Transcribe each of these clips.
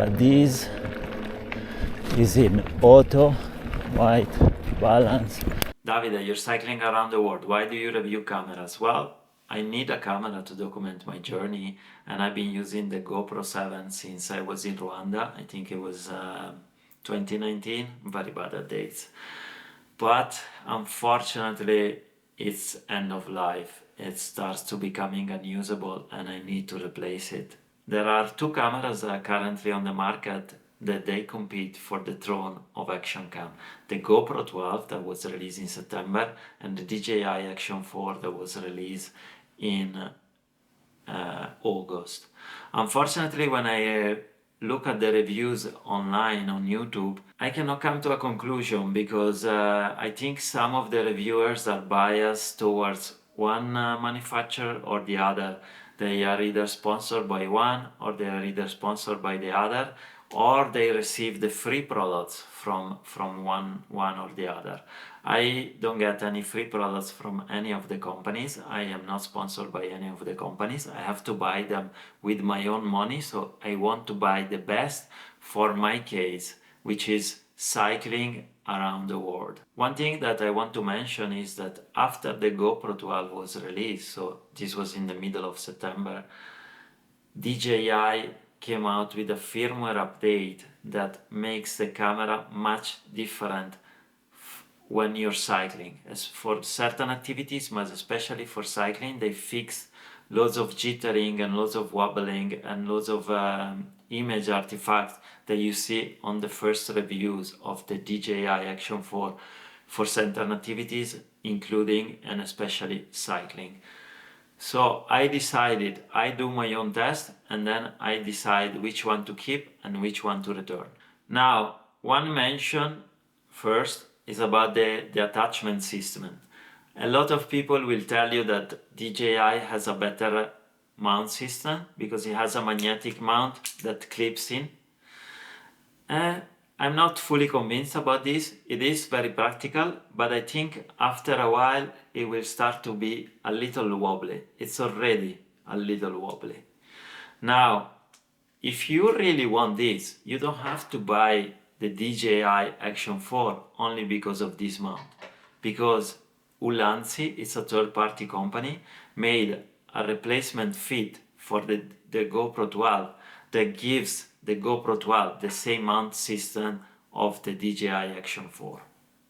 but this is in auto, white balance. Davide, you're cycling around the world. Why do you review cameras? Well, I need a camera to document my journey, and I've been using the GoPro 7 since I was in Rwanda. I think it was 2019, very bad at dates. But unfortunately, it's end of life. It starts to becoming unusable and I need to replace it. There are two cameras that are currently on the market that they compete for the throne of action cam. The GoPro 12 that was released in September and the DJI Action 4 that was released in August. Unfortunately, when I look at the reviews online on YouTube, I cannot come to a conclusion because I think some of the reviewers are biased towards one manufacturer or the other. They are either sponsored by one or they are either sponsored by the other, or they receive the free products from one or the other. I don't get any free products from any of the companies. I am not sponsored by any of the companies. I have to buy them with my own money, so I want to buy the best for my case, which is cycling around the world. One thing that I want to mention is that after the GoPro 12 was released, so this was in the middle of September, DJI came out with a firmware update that makes the camera much different when you're cycling. As for certain activities, but especially for cycling, they fixed loads of jittering and loads of wobbling and loads of image artifacts that you see on the first reviews of the DJI Action 4 for certain activities, including and especially cycling. So I decided, I do my own test and then I decide which one to keep and which one to return. Now, one mention first is about the attachment system. A lot of people will tell you that DJI has a better mount system because it has a magnetic mount that clips in. I'm not fully convinced about this. It is very practical, but I think after a while it will start to be a little wobbly. It's already a little wobbly. Now, if you really want this, you don't have to buy the DJI Action 4 only because of this mount. Because Ulanzi, it's a third-party company, made a replacement fit for the GoPro 12 that gives the GoPro 12 the same mount system of the DJI Action 4.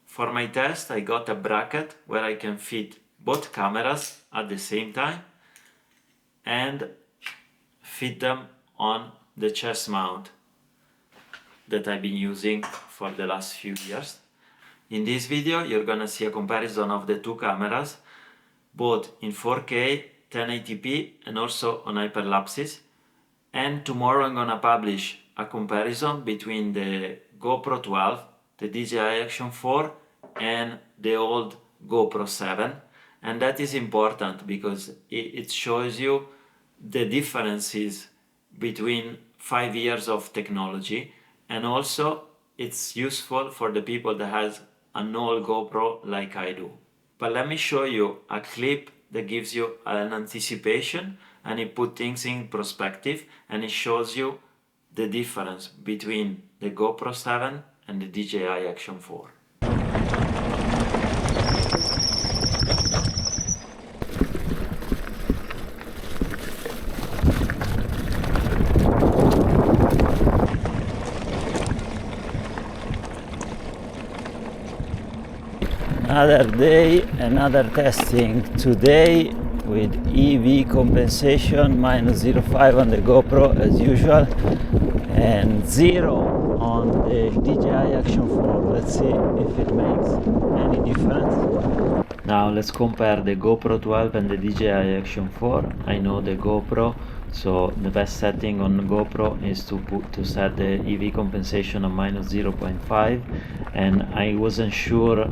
For my test, I got a bracket where I can fit both cameras at the same time and fit them on the chest mount that I've been using for the last few years. In this video, you're gonna see a comparison of the two cameras, both in 4K, 1080p, and also on Hyperlapses. And tomorrow I'm gonna publish a comparison between the GoPro 12, the DJI Action 4, and the old GoPro 7. And that is important because it shows you the differences between 5 years of technology, and also it's useful for the people that has an old GoPro like I do. But let me show you a clip that gives you an anticipation and it puts things in perspective and it shows you the difference between the GoPro 7 and the DJI Action 4. Another day, another testing. Today with EV compensation, minus 0.5 on the GoPro as usual, and 0 on the DJI Action 4. Let's see if it makes any difference. Now let's compare the GoPro 12 and the DJI Action 4. I know the GoPro, so the best setting on GoPro is to set the EV compensation on minus 0.5, and I wasn't sure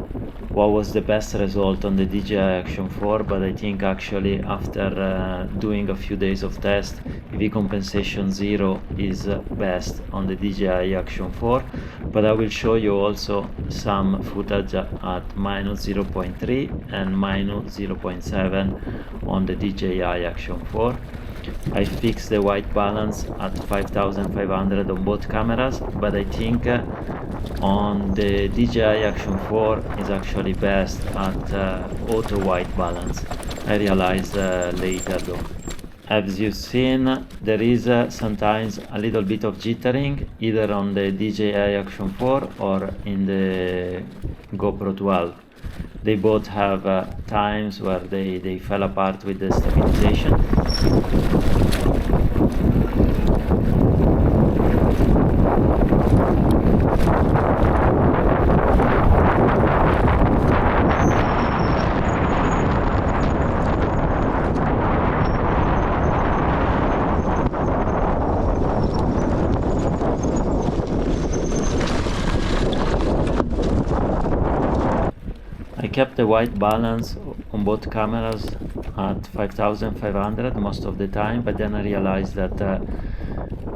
what was the best result on the DJI Action 4, but I think actually after doing a few days of test, EV compensation 0 is best on the DJI Action 4, but I will show you also some footage at minus 0.3 and minus 0.7 on the DJI Action 4. I fixed the white balance at 5500 on both cameras, but I think on the DJI Action 4 is actually best at auto white balance. I realized later though. As you've seen, there is sometimes a little bit of jittering either on the DJI Action 4 or in the GoPro 12. They both have times where they fell apart with the stabilization. I kept the white balance on both cameras at 5500 most of the time, but then I realized that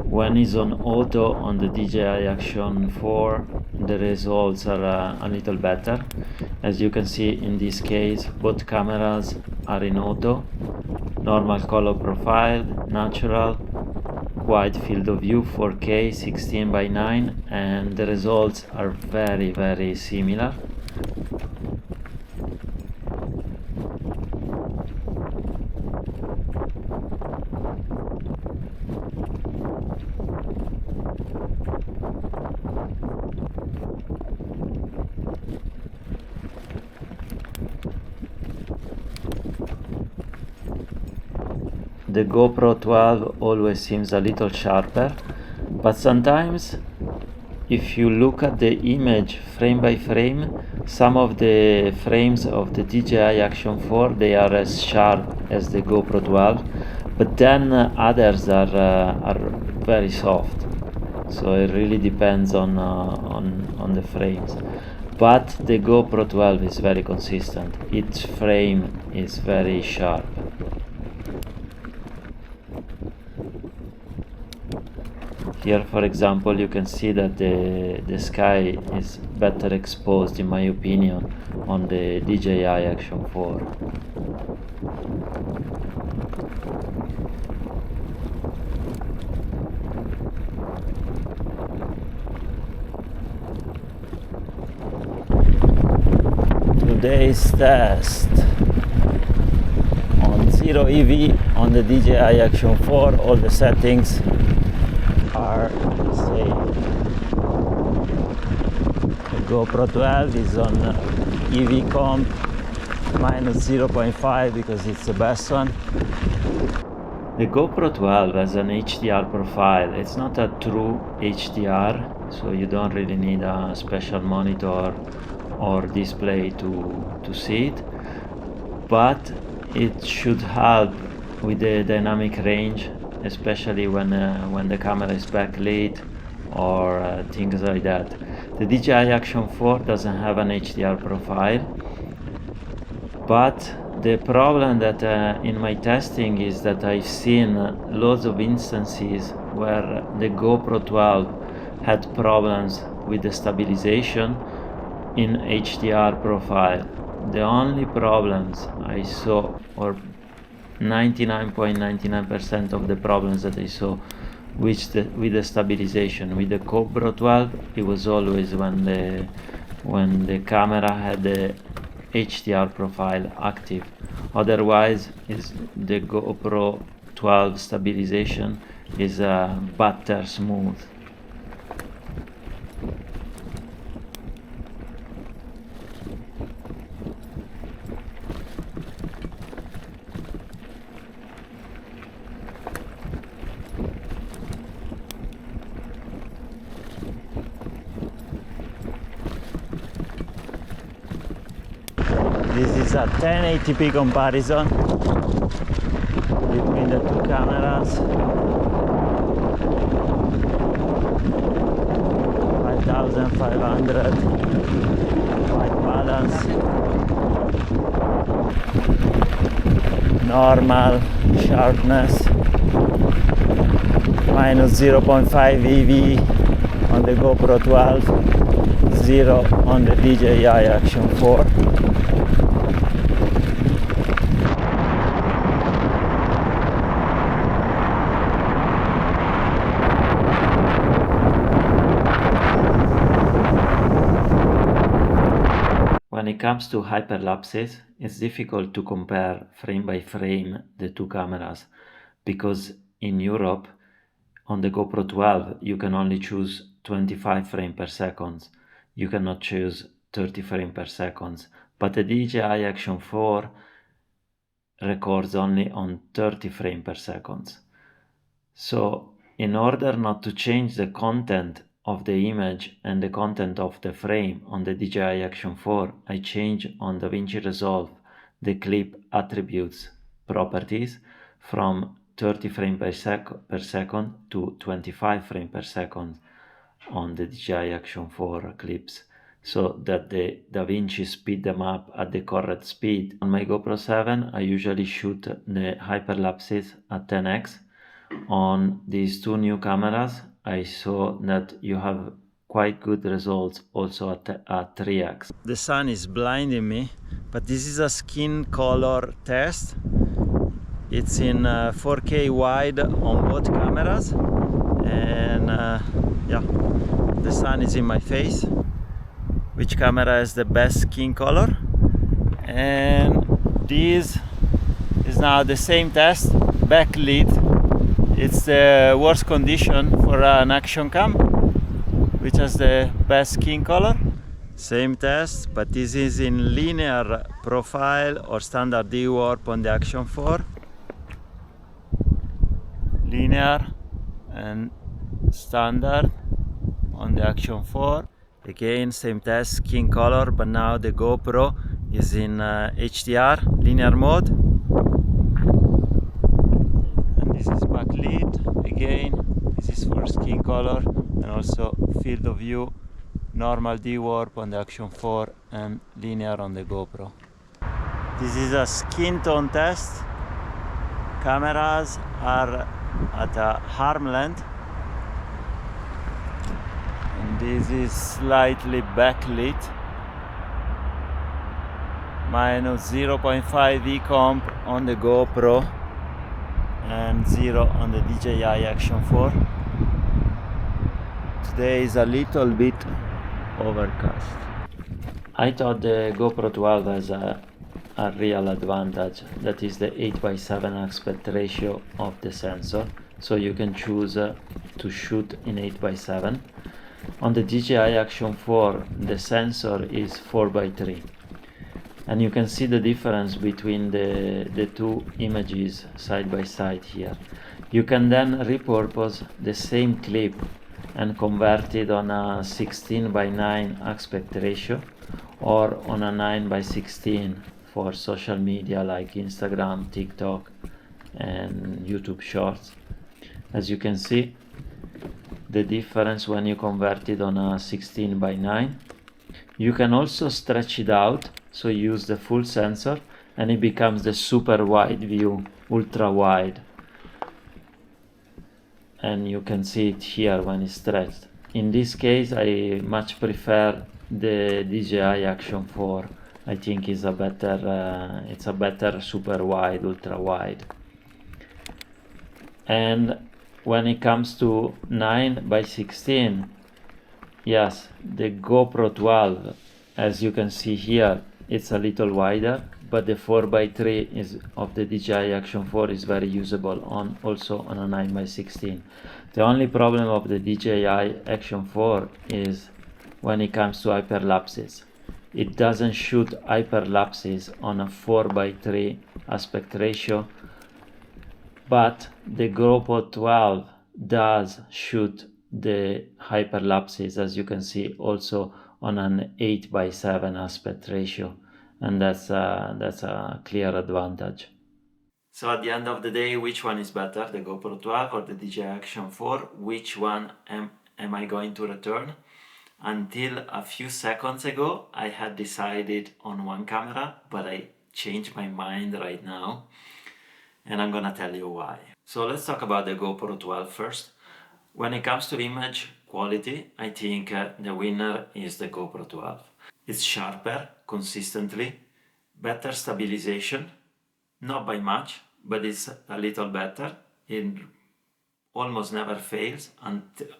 when it's on auto on the DJI Action 4 the results are a little better. As you can see in this case, both cameras are in auto, normal color profile, natural, wide field of view, 4K 16:9, and the results are very similar. The GoPro 12 always seems a little sharper, but sometimes if you look at the image frame by frame, some of the frames of the DJI Action 4 they are as sharp as the GoPro 12, but then others are very soft. So it really depends on the frames. But the GoPro 12 is very consistent. Each frame is very sharp. Here, for example, you can see that the sky is better exposed, in my opinion, on the DJI Action 4. Today's test on 0 EV on the DJI Action 4, all the settings are same. The GoPro 12 is on EV comp minus 0.5 because it's the best one. The GoPro 12 has an HDR profile. It's not a true HDR, so you don't really need a special monitor or display to see it, but it should help with the dynamic range, especially when the camera is backlit or things like that. The DJI Action 4 doesn't have an HDR profile, but the problem that in my testing is that I've seen loads of instances where the GoPro 12 had problems with the stabilization in HDR profile. The only problems I saw, or 99.99% of the problems that I saw with the stabilization with the GoPro 12, it was always when the camera had the HDR profile active. Otherwise, is the GoPro 12 stabilization is butter smooth. This is a 1080p comparison between the two cameras. 5500 white balance, normal sharpness, minus 0.5 EV on the GoPro 12, 0 on the DJI Action 4. when it comes to hyperlapses, it's difficult to compare frame by frame the two cameras, because in Europe, on the GoPro 12, you can only choose 25 frames per second. You cannot choose 30 frames per second. But the DJI Action 4 records only on 30 frames per second. So in order not to change the content of the image and the content of the frame on the DJI Action 4, I change on DaVinci Resolve the clip attributes properties from 30 frames per second to 25 frames per second on the DJI Action 4 clips, so that the DaVinci speed them up at the correct speed. On my GoPro 7, I usually shoot the hyperlapses at 10x. On these two new cameras, I saw that you have quite good results also at 3x. The sun is blinding me, but this is a skin color test. It's in 4K wide on both cameras, and yeah, the sun is in my face. Which camera has the best skin color? And this is now the same test, backlit. It's the worst condition for an action cam, which has the best skin color. Same test, but this is in linear profile or standard D-warp on the Action 4. Linear and standard on the Action 4. Again, same test, skin color, but now the GoPro is in HDR, linear mode. And this is backlit. Again, this is for skin color, and also field of view, normal D-warp on the Action 4 and linear on the GoPro. This is a skin tone test. Cameras are at a arm length, and this is slightly backlit, minus 0.5 E comp on the GoPro and 0 on the DJI Action 4. Today is a little bit overcast. I thought the GoPro 12 has a real advantage, that is the 8:7 aspect ratio of the sensor, so you can choose to shoot in 8:7. On the DJI Action 4, the sensor is 4:3, and you can see the difference between the two images side by side here. You can then repurpose the same clip and convert it on a 16:9 aspect ratio or on a 9:16 for social media like Instagram, TikTok and YouTube Shorts. As you can see, the difference when you convert it on a 16:9. You can also stretch it out, so use the full sensor and it becomes the super wide view, ultra wide. And you can see it here when it's stretched. In this case, I much prefer the DJI Action 4. I think it's a better super wide, ultra wide. And when it comes to 9:16, yes, the GoPro 12, as you can see here, it's a little wider, but the 4:3 of the DJI Action 4 is very usable also on a 9:16. The only problem of the DJI Action 4 is when it comes to hyperlapses. It doesn't shoot hyperlapses on a 4:3 aspect ratio, but the GoPro 12 does shoot the hyperlapses, as you can see, also on an 8:7 aspect ratio, and that's a clear advantage. So at the end of the day, which one is better, the GoPro 12 or the DJI Action 4? Which one am I going to return? Until a few seconds ago, I had decided on one camera, but I changed my mind right now, and I'm gonna tell you why. So let's talk about the GoPro 12 first. When it comes to image quality, I think the winner is the GoPro 12. It's sharper consistently, better stabilization, not by much, but it's a little better. It almost never fails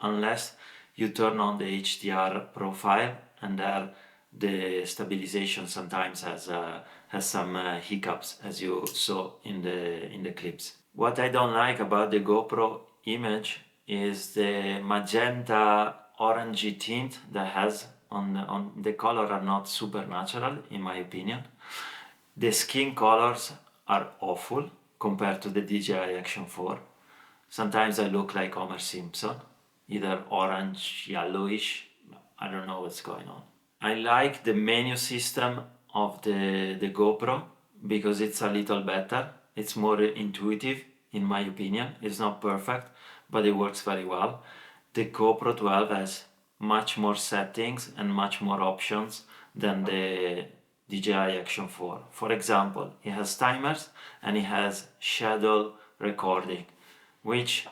unless you turn on the HDR profile, and there the stabilization sometimes has some hiccups, as you saw in the clips. What I don't like about the GoPro image is the magenta orangey tint that has on the color are not super natural in my opinion. The skin colors are awful compared to the DJI Action 4. Sometimes I look like Homer Simpson, either orange, yellowish, I don't know what's going on. I like the menu system of the GoPro because it's a little better. It's more intuitive in my opinion. It's not perfect, but it works very well. The GoPro 12 has much more settings and much more options than the DJI Action 4. For example, it has timers and it has shadow recording, which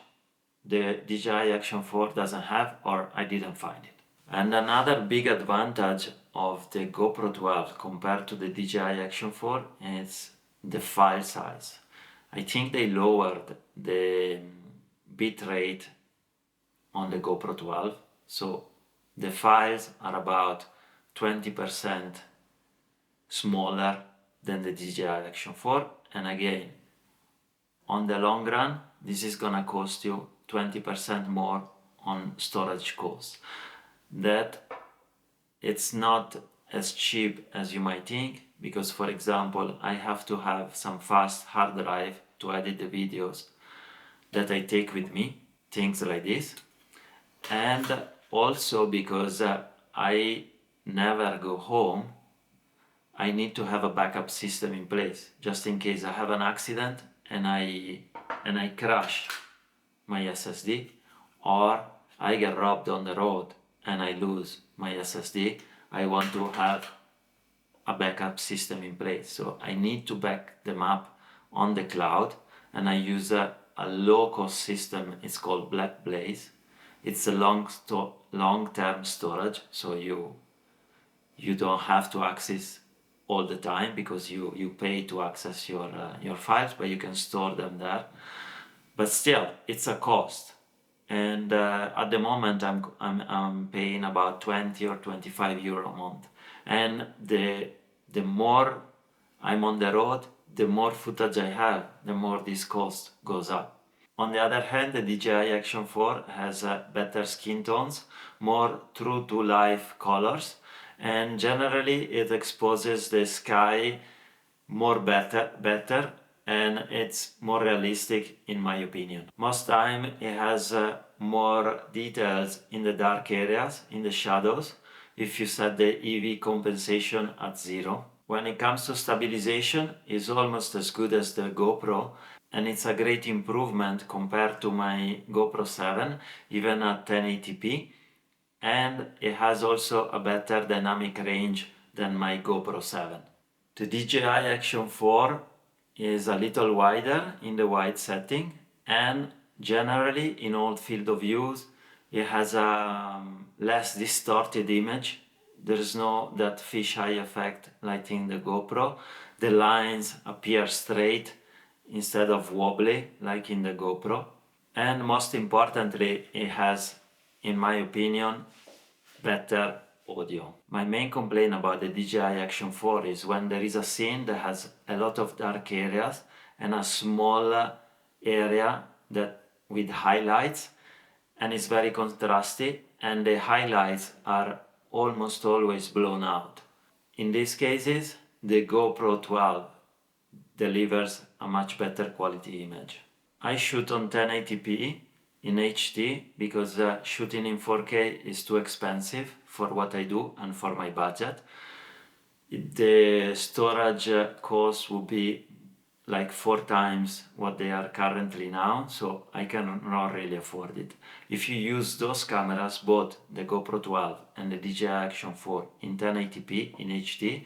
the DJI Action 4 doesn't have, or I didn't find it. And another big advantage of the GoPro 12 compared to the DJI Action 4 is the file size. I think they lowered the bit rate on the GoPro 12, so the files are about 20% smaller than the DJI Action 4, and again, on the long run, this is gonna cost you 20% more on storage costs. That it's not as cheap as you might think, because for example, I have to have some fast hard drive to edit the videos that I take with me, things like this. And also because I never go home, I need to have a backup system in place just in case I have an accident and I crash my SSD, or I get robbed on the road and I lose my SSD. I want to have a backup system in place, so I need to back them up on the cloud, and I use a low-cost system. It's called Black Blaze. It's a long-term storage, so you don't have to access all the time because you pay to access your files, but you can store them there. But still, it's a cost, and at the moment I'm paying about 20 or 25 euro a month, and the more I'm on the road, the more footage I have, the more this cost goes up. On the other hand, the DJI Action 4 has better skin tones, more true to life colors, and generally it exposes the sky better, and it's more realistic in my opinion. Most time it has more details in the dark areas, in the shadows, if you set the EV compensation at 0. When it comes to stabilization, it's almost as good as the GoPro, and it's a great improvement compared to my GoPro 7, even at 1080p, and it has also a better dynamic range than my GoPro 7. The DJI Action 4 is a little wider in the wide setting, and generally in all field of views it has a less distorted image. There's no that fisheye effect like in the GoPro. The lines appear straight instead of wobbly like in the GoPro, and most importantly it has, in my opinion, better audio. My main complaint about the DJI Action 4 is when there is a scene that has a lot of dark areas and a small area that with highlights, and it's very contrasty, and the highlights are almost always blown out. In these cases, the GoPro 12 delivers a much better quality image. I shoot on 1080p in HD because shooting in 4K is too expensive for what I do and for my budget. The storage cost will be like 4 times what they are currently now, so I cannot really afford it. If you use those cameras, both the GoPro 12 and the DJI Action 4 in 1080p in HD,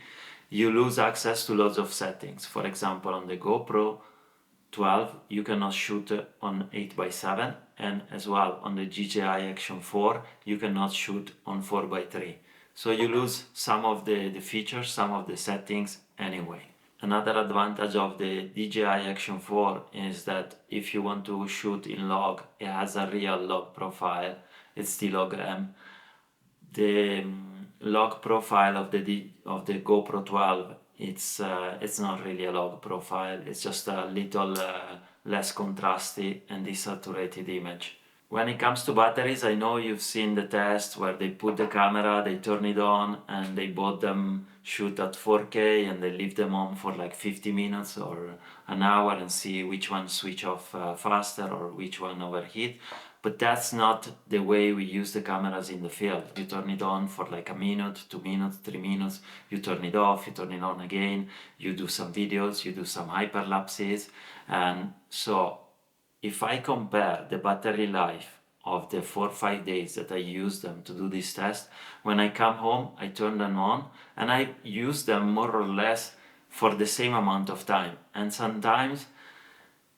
you lose access to lots of settings. For example, on the GoPro 12 you cannot shoot on 8x7, and as well on the DJI Action 4 you cannot shoot on 4x3. So you lose some of the features, some of the settings anyway. Another advantage of the DJI Action 4 is that if you want to shoot in log, it has a real log profile, it's the log M. the log profile of the GoPro 12, it's not really a log profile, it's just a little less contrasty and desaturated image. When it comes to batteries, I know you've seen the test where they put the camera, they turn it on, and they both them shoot at 4K and they leave them on for like 50 minutes or an hour and see which one switch off faster or which one overheat. But that's not the way we use the cameras in the field. You turn it on for like a minute, 2 minutes, 3 minutes, you turn it off, you turn it on again, you do some videos, you do some hyperlapses. And so if I compare the battery life of the 4 or 5 days that I use them to do this test, when I come home, I turn them on and I use them more or less for the same amount of time. And sometimes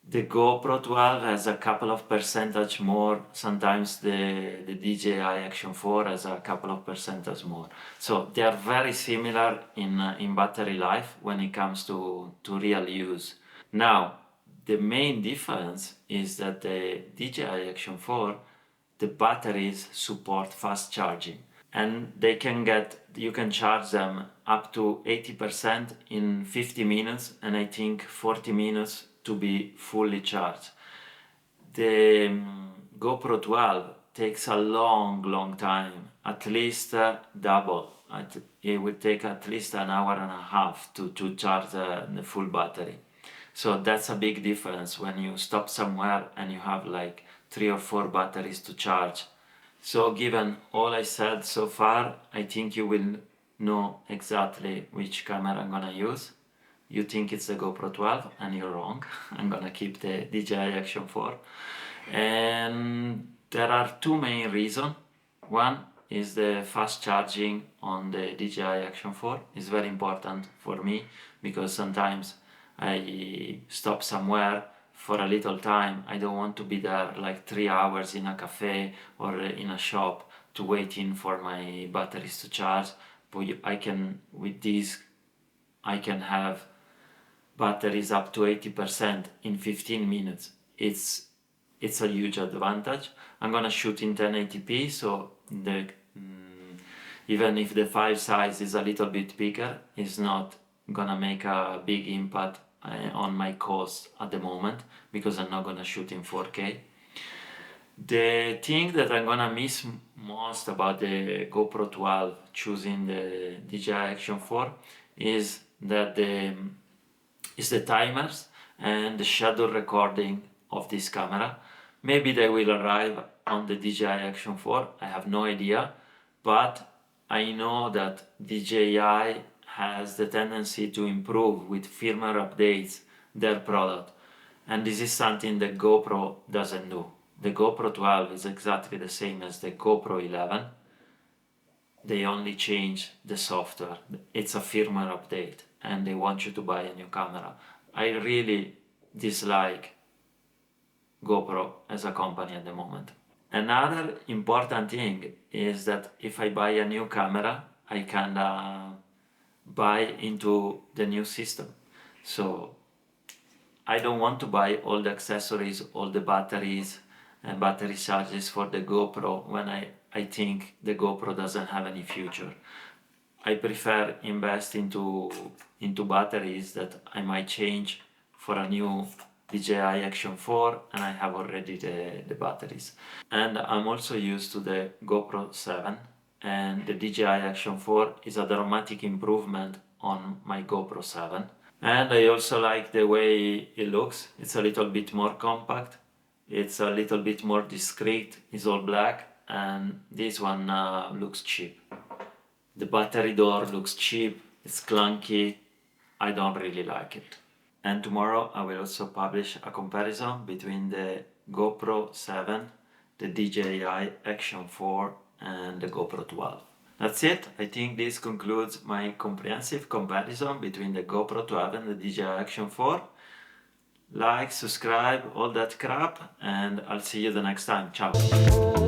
the GoPro 12 has a couple of percentage more, sometimes the DJI Action 4 has a couple of percentage more. So they are very similar in battery life when it comes to real use. Now, the main difference is that the DJI Action 4, the batteries support fast charging. And you can charge them up to 80% in 50 minutes, and I think 40 minutes to be fully charged. The GoPro 12 takes a long time, at least double. It will take at least an hour and a half to charge the full battery. So that's a big difference when you stop somewhere and you have like 3 or 4 batteries to charge. So given all I said so far, I think you will know exactly which camera I'm gonna use. You think it's the GoPro 12 and you're wrong. I'm gonna keep the DJI Action 4. And there are 2 main reasons. One is the fast charging on the DJI Action 4 is very important for me because sometimes I stop somewhere for a little time. I don't want to be there like 3 hours in a cafe or in a shop to waiting for my batteries to charge. But with these, I can have batteries up to 80% in 15 minutes. It's a huge advantage. I'm gonna shoot in 1080p, so even if the file size is a little bit bigger, it's not gonna make a big impact on my cost at the moment because I'm not gonna shoot in 4K. The thing that I'm gonna miss most about the GoPro 12 choosing the DJI Action 4 is that the timers and the shadow recording of this camera. Maybe they will arrive on the DJI Action 4, I have no idea, but I know that DJI has the tendency to improve with firmware updates their product, and this is something that GoPro doesn't do. The GoPro 12 is exactly the same as the GoPro 11. They only change the software. It's a firmware update and they want you to buy a new camera. I really dislike GoPro as a company at the moment. Another important thing is that if I buy a new camera, I can buy into the new system. So I don't want to buy all the accessories, all the batteries and battery charges for the GoPro when I think the GoPro doesn't have any future. I prefer invest into batteries that I might change for a new DJI Action 4 and I have already the batteries. And I'm also used to the GoPro 7, and the DJI Action 4 is a dramatic improvement on my GoPro 7. And I also like the way it looks. It's a little bit more compact, it's a little bit more discreet, it's all black, and this one looks cheap. The battery door looks cheap, it's clunky, I don't really like it. And tomorrow I will also publish a comparison between the GoPro 7, the DJI Action 4 and the GoPro 12. That's it. I think this concludes my comprehensive comparison between the GoPro 12 and the DJI Action 4. Like, subscribe, all that crap, and I'll see you the next time. Ciao!